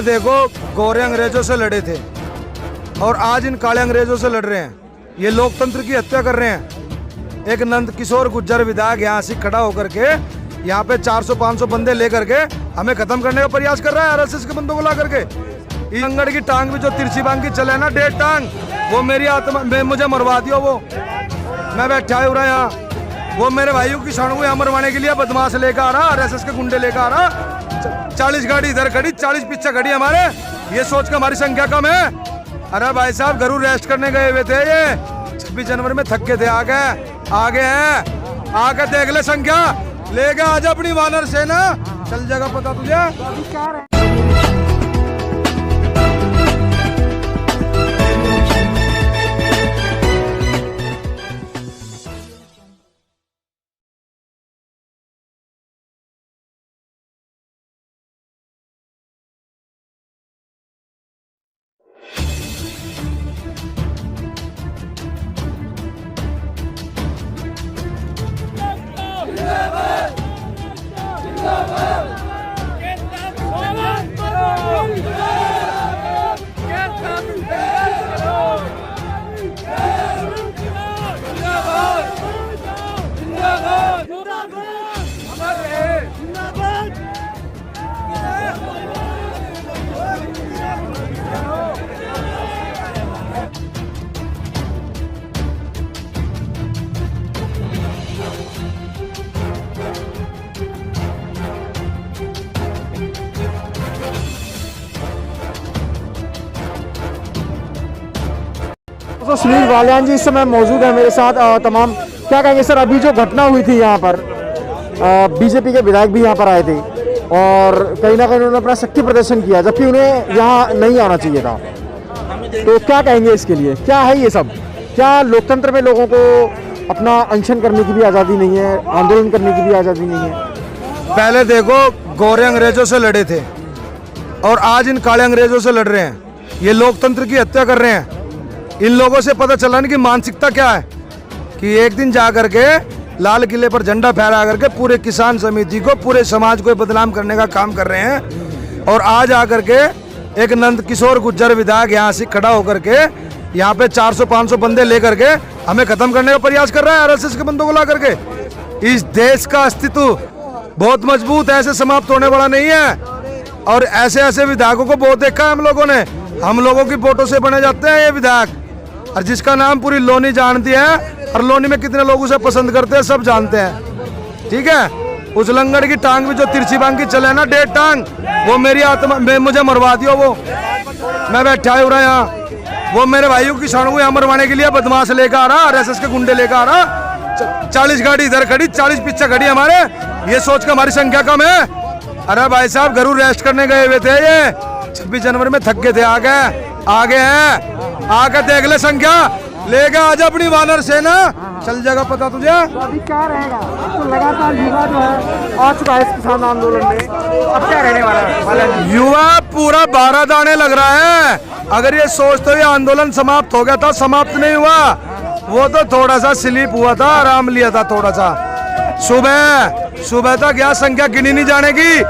देखो, गोरे अंग्रेजों से लड़े थे और आज इन काले अंग्रेजों से लड़ रहे हैं। ये लोकतंत्र की हत्या कर रहे हैं। एक नंद किशोर गुज्जर विधायक यहाँ से खड़ा होकर के यहाँ पे 400-500 बंदे लेकर के हमें खत्म करने का प्रयास कर रहा है, आरएसएस के बंदों को ला करके। इस अंगड़ की टांग भी जो तिरछी बांग की चले ना, 1.5 टांग, वो मेरी आत्मा में मुझे मरवा दियो। वो मैं बैठा हूँ यहाँ, वो मेरे भाइयों की किसानों को यहाँ मरवाने के लिए बदमाश लेकर आ रहा, आरएसएस के गुंडे लेकर आ रहा। 40 गाड़ी इधर खड़ी, 40 पीछे खड़ी हमारे, ये सोच के हमारी संख्या कम है। अरे भाई साहब, गरुड़ रेस्ट करने गए हुए थे, ये 26 जनवरी में थक के थे। आगे हैं, आके देख ले संख्या, लेके आजा अपनी वानर सेना, चल जाएगा पता तुझे। तो सुनील बालियान जी इस समय मौजूद है मेरे साथ। तमाम क्या कहेंगे सर, अभी जो घटना हुई थी यहाँ पर, बीजेपी के विधायक भी यहाँ पर आए थे और कहीं ना कहीं उन्होंने अपना शक्ति प्रदर्शन किया, जबकि उन्हें यहाँ नहीं आना चाहिए था। तो क्या कहेंगे इसके लिए, क्या है ये सब? क्या लोकतंत्र में लोगों को अपना अनशन करने की भी आज़ादी नहीं है, आंदोलन करने की भी आज़ादी नहीं है? पहले देखो, गोरे अंग्रेजों से लड़े थे और आज इन काले अंग्रेजों से लड़ रहे हैं। ये लोकतंत्र की हत्या कर रहे हैं। इन लोगों से पता चला नहीं कि मानसिकता क्या है, कि एक दिन जा करके लाल किले पर झंडा फहरा करके पूरे किसान समिति को, पूरे समाज को बदनाम करने का काम कर रहे हैं। और आज आकर के एक नंद किशोर गुज्जर विधायक यहाँ से खड़ा होकर के यहाँ पे 400-500 बंदे लेकर के हमें खत्म करने का प्रयास कर रहा है, आरएसएस के बंदों को ला करके। इस देश का अस्तित्व बहुत मजबूत है, ऐसे समाप्त होने वाला नहीं है। और ऐसे ऐसे विधायकों को बहुत देखा है हम लोगों ने, हम लोगों की फोटो से बने जाते हैं ये विधायक, और जिसका नाम पूरी लोनी जानती है, और लोनी में कितने लोग उसे पसंद करते हैं सब जानते हैं। ठीक है, उस लंगड़ की टांग भी जो तिरछी बांग की चले ना, 1.5 टांग, वो मेरी आत्मा में मुझे मरवा दियो। वो मैं बैठा हूँ यहाँ, वो मेरे भाइयों की किसानों को यहाँ मरवाने के लिए बदमाश लेकर आ रहा, आरएसएस के गुंडे लेकर आ रहा। 40 गाड़ी इधर खड़ी, 40 पीछे खड़ी हमारे, ये सोच के हमारी संख्या कम है। अरे भाई साहब, गरुड़ रेस्ट करने गए हुए थे, ये 26 जनवरी में थक के थे। आगे हैं, आके देख ले संख्या, लेके आजा अपनी वानर सेना, चल जाएगा पता तुझे। तो अभी क्या रहेगा? तो लगातार युवा जो है आ चुका है इस किसान आंदोलन में, अब क्या रहने वाला है? युवा पूरा 12 दाने लग रहा है। अगर ये सोचते हो ये आंदोलन समाप्त हो गया था, समाप्त नहीं हुआ, वो तो थोड़ा सा स्लीप हुआ था, आराम लिया था थोड़ा सा। सुबह तक यहाँ संख्या गिनी नहीं जानेगी।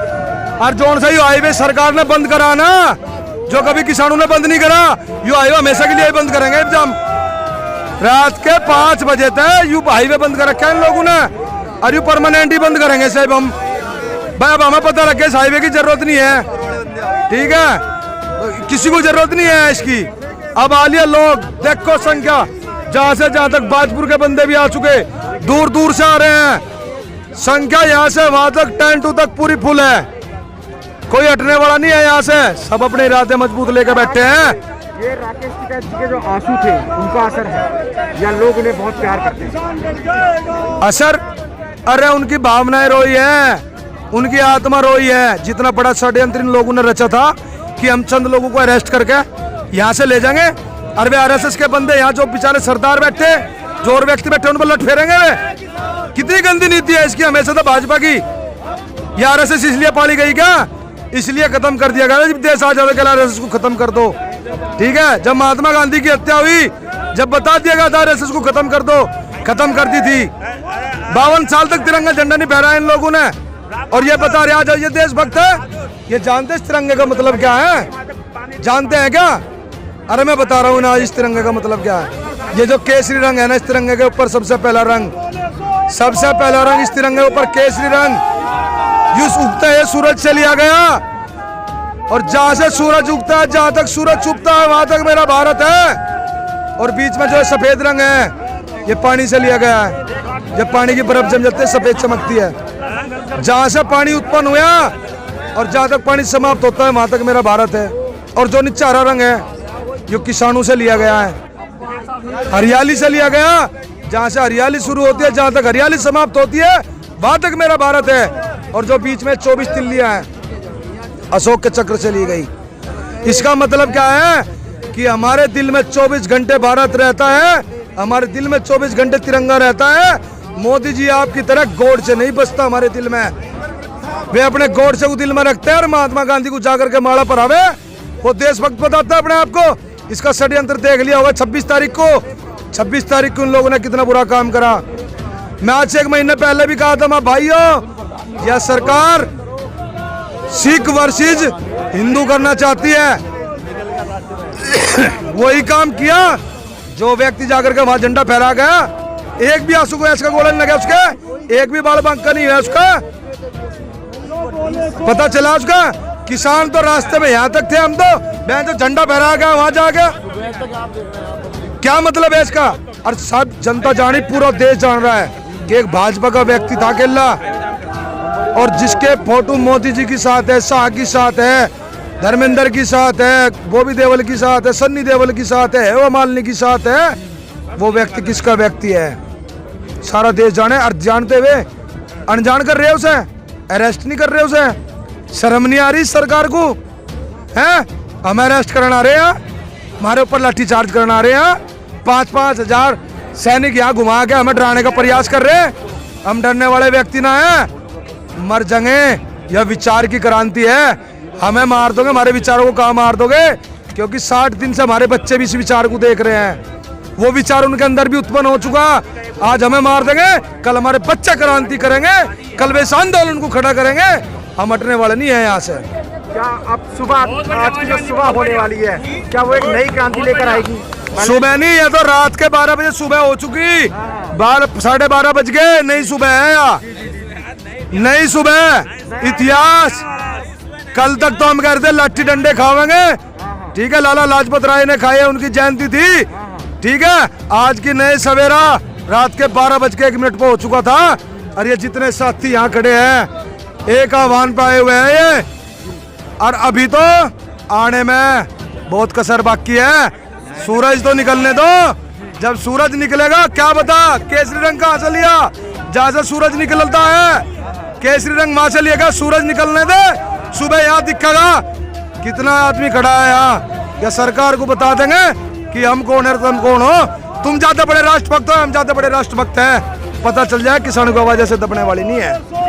और जोन से यू हाईवे सरकार ने बंद करा ना, जो कभी किसानों ने बंद नहीं करा, यू हाईवे हमेशा के लिए बंद करेंगे। जब रात के 5 बजे तक यू हाईवे बंद कर रखा है इन लोगों ने, और यू परमानेंट ही बंद करेंगे साहब हम। भाई अब हमें पता लगे इस हाईवे की जरूरत नहीं है, ठीक है, किसी को जरूरत नहीं है इसकी। अब आ लिया लोग, देखो संख्या, जहां से जहां तक बाजपुर के बंदे भी आ चुके, दूर दूर से आ रहे हैं। संख्या यहाँ से वहां तक 10-2 तक पूरी फुल है, कोई हटने वाला नहीं है यहाँ से। सब अपने इरादे मजबूत लेकर बैठे हैं। ये राकेश टिकैत जी के जो आंसू थे, उनका असर है या लोग उन्हें बहुत प्यार करते हैं? असर, अरे उनकी भावनाएं रोई है, उनकी आत्मा रोई है। जितना बड़ा षड्यंत्र इन लोगों ने रचा था कि हम चंद लोगों को अरेस्ट करके यहाँ से ले जाएंगे, और वे आरएसएस के बंदे यहाँ जो बेचारे सरदार बैठे, जो और व्यक्ति बैठे, उन पर लट फेरेंगे वे। कितनी गंदी नीति है इसकी, हमेशा तो भाजपा की। ये आरएसएस इसलिए पाली गई क्या? इसलिए खत्म कर दिया गया जब देश आजाद के आरएसएस को खत्म कर दो। ठीक है, जब महात्मा गांधी की हत्या हुई, जब बता दिया गया था आरएसएस को खत्म कर दो, खत्म कर दी थी। 52 साल तक तिरंगा झंडा नहीं फहराया इन लोगों ने, और ये बता रहे आज ये देशभक्त है, ये जानते इस तिरंगे का मतलब क्या है? जानते हैं क्या? अरे मैं बता रहा हूँ ना इस तिरंगे का मतलब क्या है। ये जो केसरी रंग है ना इस तिरंगे के ऊपर, सबसे पहला रंग इस तिरंगे के ऊपर केसरी रंग। युस उगता है सूरज से लिया गया, और जहां से सूरज उगता है, जहां तक सूरज छुपता है वहां तक मेरा भारत है। और बीच में जो है सफेद रंग है, ये पानी से लिया गया है। जब पानी की बर्फ जम जाती है सफेद चमकती है। जहां से पानी उत्पन्न हुआ और जहां तक पानी समाप्त होता है वहां तक मेरा भारत है। और जो नीचे हरा रंग है जो किसानों से लिया गया है, हरियाली से लिया गया। जहां से हरियाली शुरू होती है जहां तक हरियाली समाप्त होती है वहां तक मेरा भारत है। और जो बीच में 24 तिल्लियां हैं अशोक के चक्र से ली गई। इसका मतलब क्या है कि हमारे दिल में 24 घंटे भारत रहता है, हमारे दिल में 24 घंटे तिरंगा रहता है। मोदी जी आपकी तरह गोड से नहीं बसता हमारे दिल में, वे अपने गोड से को दिल में रखते हैं। और महात्मा गांधी को जाकर के माला पहरावे, वो देशभक्त बताता है अपने आप को। इसका षड्यंत्र देख लिया होगा 26 तारीख को उन लोगों ने कितना बुरा काम करा। मैं आज से 1 महीने पहले भी कहा था, मैं भाइयों यह सरकार सिख वर्सेस हिंदू करना चाहती है। वही काम किया जो व्यक्ति जाकर के वहां झंडा फहरा गया। एक भी आंसू को ऐसा गोला नहीं लगा उसके, एक भी बाल बांका नहीं है उसका। पता चला उसका किसान तो रास्ते में यहाँ तक थे, हम तो मैं तो झंडा फहरा गया वहां जाके। क्या मतलब है इसका? और सब जनता जानी, पूरा देश जान रहा है कि एक भाजपा का व्यक्ति था अकेला, और जिसके फोटो मोदी जी के साथ है, शाह के साथ है, धर्मेंद्र के साथ है, बॉबी देओल के साथ है, सन्नी देओल के साथ है, हेमा मालिनी के साथ है। वो व्यक्ति किसका व्यक्ति है सारा देश जाने। और जानते हुए अनजान कर रहे हैं उसे, अरेस्ट नहीं कर रहे उसे। शर्म नहीं आ रही सरकार को? हैं हमें अरेस्ट करना आ रहे हैं, हमारे ऊपर लाठीचार्ज करना आ रहे हैं। 5-5 हजार सैनिक यहाँ घुमा के हमें डराने का प्रयास कर रहे हैं। हम डरने वाले व्यक्ति ना है, मर जाएंगे। यह विचार की क्रांति है। हमें मार दोगे, हमारे विचारों को कहाँ मार दोगे? क्योंकि 60 दिन से हमारे बच्चे भी इस विचार को देख रहे हैं। वो विचार उनके अंदर भी उत्पन्न हो चुका। आज हमें मार देंगे, कल हमारे बच्चे क्रांति करेंगे, कल वे इस आंदोलन को खड़ा करेंगे। हम हटने वाले नहीं है यहाँ से। क्या अब सुबह, आज की जो सुबह होने वाली है, क्या वो एक नई क्रांति लेकर आएगी? सुबह नहीं, ये तो रात के 12 बजे सुबह हो चुकी। 12:30 बज गए, नई सुबह है या नई सुबह। इतिहास कल तक तो हम कह रहे थे लाठी डंडे खावेंगे, ठीक है, लाला लाजपत राय ने खाए, उनकी जयंती थी, ठीक है। आज की नए सवेरा रात के 12:01 पे हो चुका था। और ये जितने साथी यहाँ खड़े हैं एक आह्वान पे आए हुए हैं ये, और अभी तो आने में बहुत कसर बाकी है। सूरज तो निकलने दो, जब सूरज निकलेगा क्या बता केसरी रंग कहाँ से लिया? जहाँ से सूरज निकलता है केसरी रंग वहां से लिएगा। सूरज निकलने दे, सुबह यहाँ दिखेगा कितना आदमी खड़ा है यहाँ। या सरकार को बता देंगे कि हम कौन है, तुम कौन हो। तुम ज्यादा बड़े राष्ट्रभक्त हो, हम ज्यादा बड़े राष्ट्रभक्त हैं। पता चल जाए किसानों की आवाज ऐसे दबने वाली नहीं है।